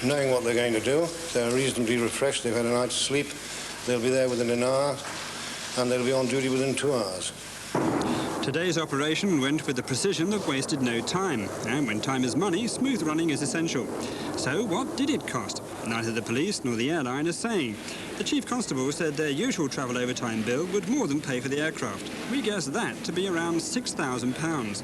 Knowing what they're going to do, they're reasonably refreshed, they've had a night's sleep, they'll be there within an hour, and they'll be on duty within 2 hours. Today's operation went with the precision that wasted no time, and when time is money, smooth running is essential. So what did it cost? Neither the police nor the airline is saying. The Chief Constable said their usual travel overtime bill would more than pay for the aircraft. We guess that to be around £6,000.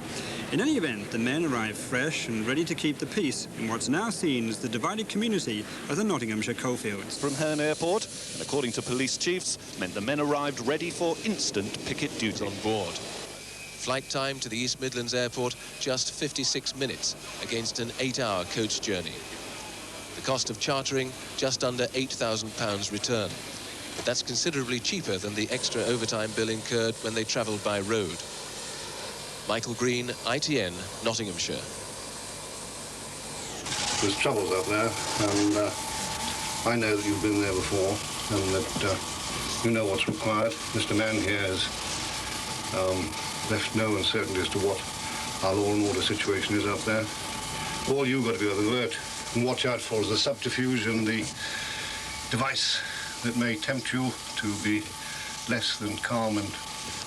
In any event, the men arrived fresh and ready to keep the peace in what's now seen as the divided community of the Nottinghamshire coalfields. From Herne Airport, and according to police chiefs, meant the men arrived ready for instant picket duty on board. Flight time to the East Midlands Airport, just 56 minutes against an 8-hour coach journey. The cost of chartering, just under £8,000 return. But that's considerably cheaper than the extra overtime bill incurred when they travelled by road. Michael Green, ITN, Nottinghamshire. There's troubles up there, and I know that you've been there before, and that you know what's required. Mr. Mann here has left no uncertainty as to what our law and order situation is up there. All you've got to be alert and watch out for is the subterfuge and the device that may tempt you to be less than calm and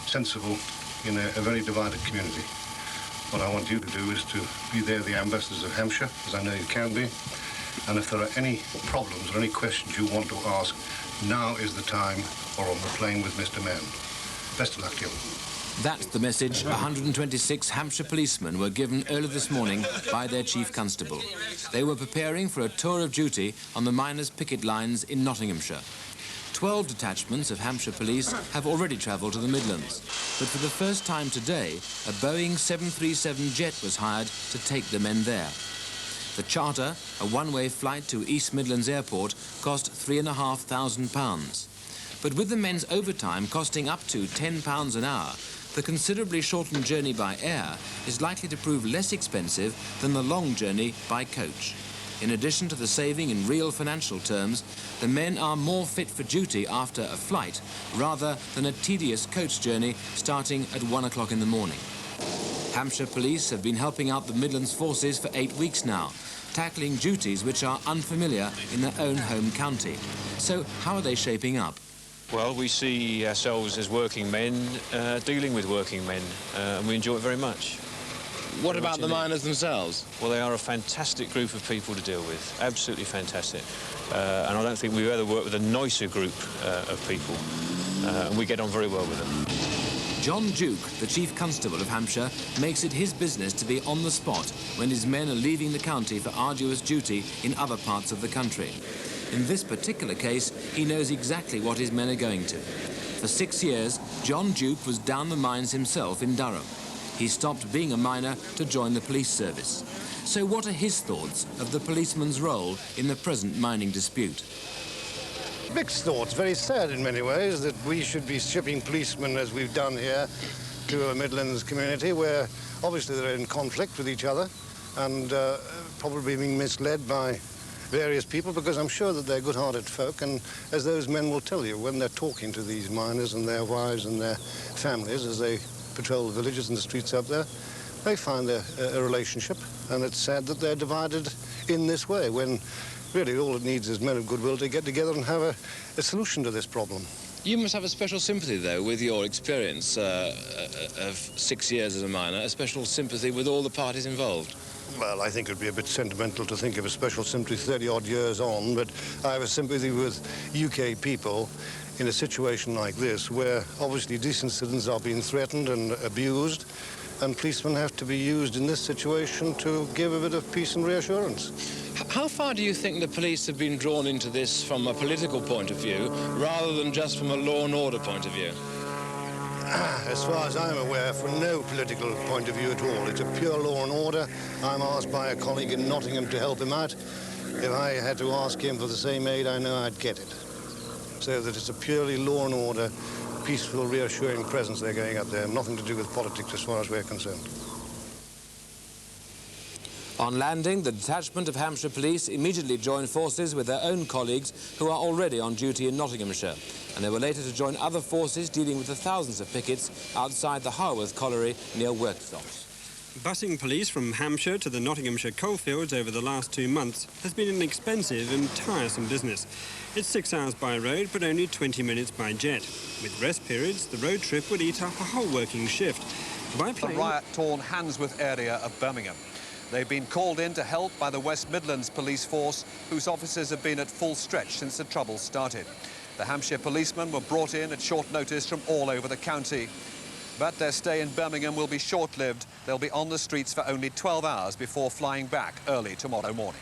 sensible in a very divided community. What I want you to do is to be there, the ambassadors of Hampshire, as I know you can be, and if there are any problems or any questions you want to ask, now is the time, or on the plane with Mr. Mann. Best of luck to you. That's the message 126 Hampshire policemen were given early this morning by their Chief Constable. They were preparing for a tour of duty on the miners' picket lines in Nottinghamshire. 12 detachments of Hampshire Police have already travelled to the Midlands, but for the first time today, a Boeing 737 jet was hired to take the men there. The charter, a one-way flight to East Midlands Airport, cost £3,500. But with the men's overtime costing up to £10 an hour, the considerably shortened journey by air is likely to prove less expensive than the long journey by coach. In addition to the saving in real financial terms, the men are more fit for duty after a flight rather than a tedious coach journey starting at 1 o'clock in the morning. Hampshire Police have been helping out the Midlands forces for 8 weeks now, tackling duties which are unfamiliar in their own home county. So how are they shaping up? Well, we see ourselves as working men, dealing with working men, and we enjoy it very much. What about the miners themselves? Well, they are a fantastic group of people to deal with, absolutely fantastic. And I don't think we've ever worked with a nicer group of people, and we get on very well with them. John Duke, the Chief Constable of Hampshire, makes it his business to be on the spot when his men are leaving the county for arduous duty in other parts of the country. In this particular case, he knows exactly what his men are going to. For 6 years, John Duke was down the mines himself in Durham. He stopped being a miner to join the police service. So what are his thoughts of the policeman's role in the present mining dispute? Mixed thoughts, very sad in many ways that we should be shipping policemen as we've done here to a Midlands community where obviously they're in conflict with each other and probably being misled by various people, because I'm sure that they're good-hearted folk, and as those men will tell you when they're talking to these miners and their wives and their families as they patrol the villages and the streets up there, they find a relationship, and it's sad that they're divided in this way when really all it needs is men of goodwill to get together and have a solution to this problem. You must have a special sympathy, though, with your experience of 6 years as a miner, a special sympathy with all the parties involved. Well, I think it would be a bit sentimental to think of a special sympathy 30-odd years on, but I have a sympathy with UK people in a situation like this, where obviously decent citizens are being threatened and abused, and policemen have to be used in this situation to give a bit of peace and reassurance. How far do you think the police have been drawn into this from a political point of view, rather than just from a law and order point of view? As far as I'm aware, from no political point of view at all. It's a pure law and order. I'm asked by a colleague in Nottingham to help him out. If I had to ask him for the same aid, I know I'd get it. So that it's a purely law and order, peaceful, reassuring presence they're going up there. Nothing to do with politics as far as we're concerned. On landing, the detachment of Hampshire Police immediately joined forces with their own colleagues who are already on duty in Nottinghamshire, and they were later to join other forces dealing with the thousands of pickets outside the Harworth colliery near Workshops. Busing police from Hampshire to the Nottinghamshire coalfields over the last 2 months has been an expensive and tiresome business. It's 6 hours by road, but only 20 minutes by jet. With rest periods, the road trip would eat up a whole working shift. By The plane... riot-torn Handsworth area of Birmingham. They've been called in to help by the West Midlands police force, whose officers have been at full stretch since the trouble started. The Hampshire policemen were brought in at short notice from all over the county. But their stay in Birmingham will be short-lived. They'll be on the streets for only 12 hours before flying back early tomorrow morning.